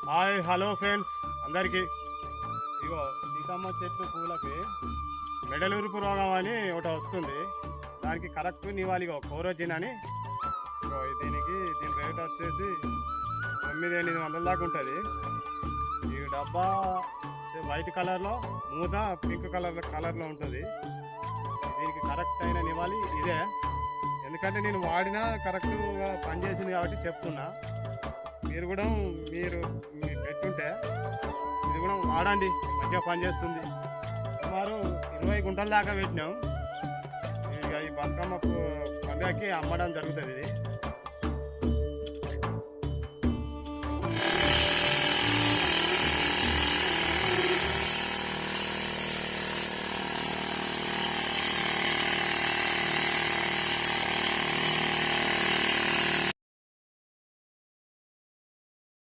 Hi hello friends అందరికీ. ఇగో సీతమ్మ చెట్టు పూలకి మెడలూరుపు రోగం అని ఒకటి వస్తుంది. దానికి కరెక్ట్ నివాలి కోరోజిన్ అని. ఇగో దీని రేట్ వచ్చేసి 900-800 దాకా ఉంటుంది. ఈ డబ్బా వైట్ కలర్లో, మూత పింక్ కలర్లో ఉంటుంది. దీనికి కరెక్ట్ అయిన నివాలి ఇదే. ఎందుకంటే నేను వాడినా కరెక్ట్గా పనిచేసింది కాబట్టి చెప్తున్నా. మీరు కూడా మీ పెట్టుంటే ఇది కూడా వాడండి, మంచిగా పనిచేస్తుంది. సుమారు 20 గుంటల దాకా పెట్టినాం. ఇక ఈ బతుకమ్మ పండుగకి అమ్మడం జరుగుతుంది ఇది.